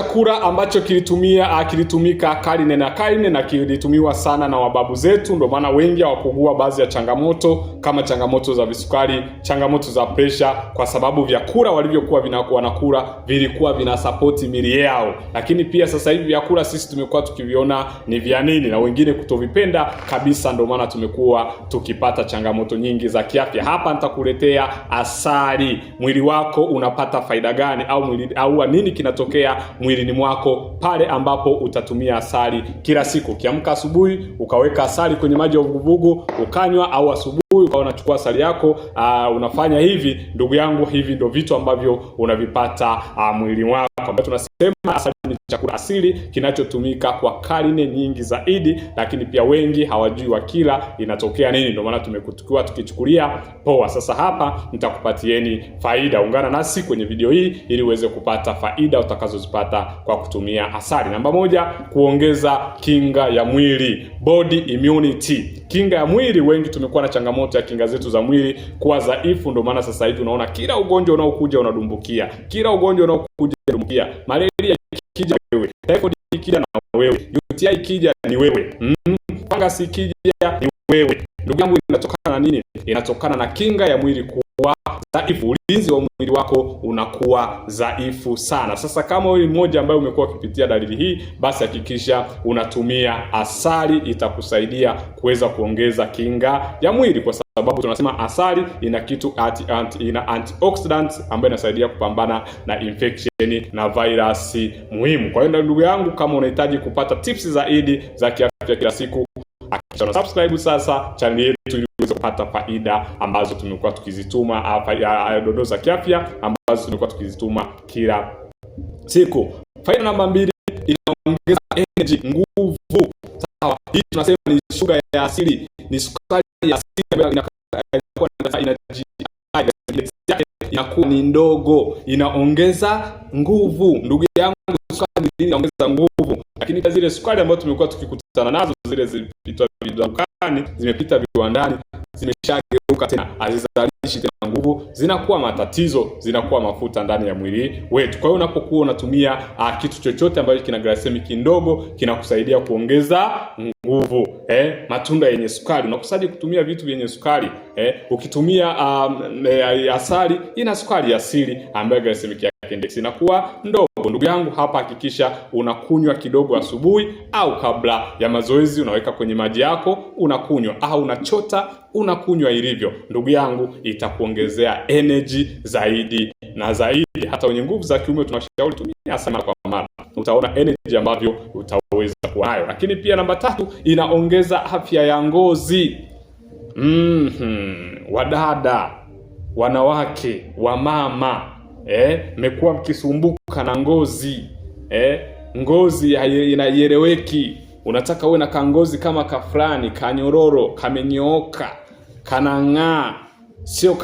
Chakula ambacho kilitumika karne na karne na kilitumiwa sana na wababu zetu, ndio maana wengi hawakugua baadhi ya changamoto kama changamoto za visukari, changamoto za presha, kwa sababu vyakula walivyokuwa wanakula vilikuwa vinasapoti miili yao. Lakini pia sasa hivi vyakula sisi tumekuwa tukiviona ni vya nini na wengine kutovipenda kabisa, ndio maana tumekuwa tukipata changamoto nyingi za kiafya. Hapa nitakuletea asali. Mwili wako unapata faida gani au nini kinatokea mwilini mwako pale ambapo utatumia asali kila siku. Ukiamka asubuhi ukaweka asali kwenye maji ya uvuguvugu ukanywa, au asubuhi ukawa unachukua asali yako unafanya hivi, ndugu yangu, hivi ndio vitu ambavyo unavipata mwili wako. Ambapo tunasema asali ni chakula asili kinachotumika kwa karne nyingi zaidi, lakini pia wengi hawajui wakila inatokea nini, ndio maana tumekuwa tukichukulia poa. Sasa hapa nitakupatieni faida. Ungana nasi kwenye video hii ili uweze kupata faida utakazozipata kwa kutumia asali. Namba 1, kuongeza kinga ya mwili, body immunity. Kinga ya mwili, wengi tumekuwa na changamoto ya kinga zetu za mwili kuwa dhaifu, ndio maana sasa hivi unaona kila ugonjwa unaokuja unadumbukia, kila ugonjwa unaokuja unadumbukia. Malaria ikija wewe, typhoid ikija na wewe, UTI ikija ni wewe, fungus ikija ni wewe. Ndugu yangu, inatokana na nini? Inatokana na kinga ya mwili kuwa dhaifu. Ulinzi wa mwili wako unakuwa dhaifu sana. Sasa kama wewe ni mmoja ambaye umekuwa ukipitia dalili hii, basi hakikisha unatumia asali. Itakusaidia kuweza kuongeza kinga ya mwili, kwa sababu tunasema asali ina kitu ina antioxidants ambayo inasaidia kupambana na infection na virus muhimu. Kwa hiyo ndugu yangu, kama unahitaji kupata tips zaidi za kiafya kila siku, hakikisha una subscribe sasa channel yetu ili uweze kupata faida ambazo tumekuwa tukizituma, dondoo za kiafya ambazo tumekuwa tukizituma kila siku. Faida namba 2, inaongeza energy, nguvu. Sawa, hii tunasema ni sugar ya asili, ni sukari ya asili ambayo inakuwa inakuwa ni ndogo, inaongeza nguvu. Ndugu yangu, sukari inaongeza nguvu, lakini pia zile sukari ambazo tumekuwa tukikutana nazo, zile zilipita viwandani, zimepita viwandani, zimeshageuka tena, hazizalishi tena nguvu, zinakuwa matatizo, zinakuwa mafuta ndani ya mwili wetu. Kwa hiyo unapokuwa unatumia kitu chochote ambacho kina glycemic ndogo, kinakusaidia kuongeza nguvu. Matunda yenye sukari, unakusaidia kutumia vitu vyenye sukari. Ukitumia asali, ina sukari asili ambayo glycemic index inakuwa ndogo. Ndugu yangu, hapa hakikisha unakunywa kidogo asubuhi au kabla ya mazoezi, unaweka kwenye maji yako unakunywa, au unachota unakunywa ilivyo. Ndugu yangu, itakuongezea energy zaidi na zaidi. Hata wenye nguvu za kiume tunashauri tumia asali kwa mara, utaona energy ambavyo utaweza kuwa nayo. Lakini pia namba 3, inaongeza afya ya ngozi. Wadada, wanawake, wamama, mmekuwa mkisumbuka na ngozi. Ngozi inaieleweki. Unataka uwe na kangozi kama kaflani, kanyororo, kamenyooka, kanang'aa, sio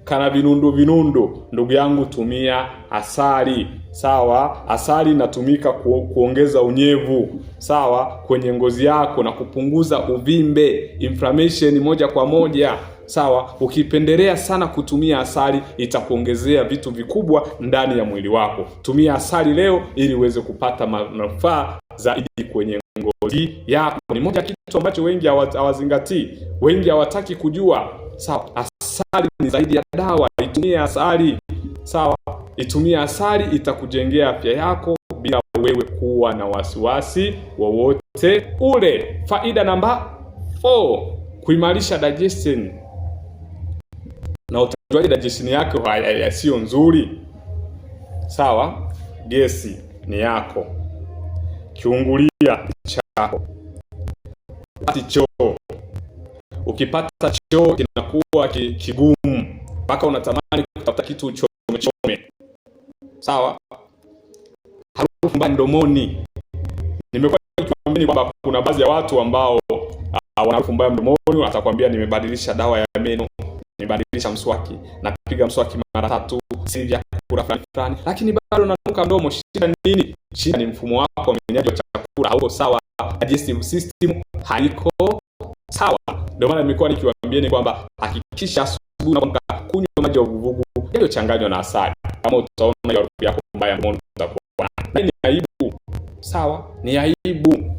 kana vinundu. Ndugu yangu, tumia asali. Sawa, asali inatumika kuongeza unyevu, sawa, kwenye ngozi yako na kupunguza uvimbe, inflammation moja kwa moja. Sawa, ukipendelea sana kutumia asali itakuongezea vitu vikubwa ndani ya mwili wako. Tumia asali leo ili uweze kupata manufaa zaidi kwenye ngozi yako. Ni moja kitu ambacho wengi hawazingatii, wengi hawataki kujua. Sawa, asali ni zaidi ya dawa. Itumia asali. Sawa, itumia asali, itakujengea afya yako bila wewe kuwa na wasiwasi wowote ule. Faida namba 4, kuimarisha digestion. Na utajuaje digestion yako sio nzuri? Sawa, gesi ni yako, kiungulia chako, choo. Ukipata choo kinakuwa kigumu mpaka unatamani kutafuta kitu chome. Sawa, harufu mbaya mdomoni. Nimekuwa nikiwaambia kwamba kuna baadhi ya watu ambao wana harufu mbaya mdomoni, atakwambia nimebadilisha dawa ya meno, nimebadilisha mswaki, napiga mswaki mara 3, si vyakula fulani, lakini bado unanuka mdomo. Shida nini? Shida ni mfumo wako wa mmeng'enyo wa chakula hauko sawa, digestive system haiko sawa. Ndio maana nimekuwa nikiwaambieni kwamba hakikisha asubuhi unapoamka kunywa maji ya uvuguvugu yaliyochanganywa na asali. Kama utaona harufu yako mbaya mdomoni utakuwa Sawa, ni aibu.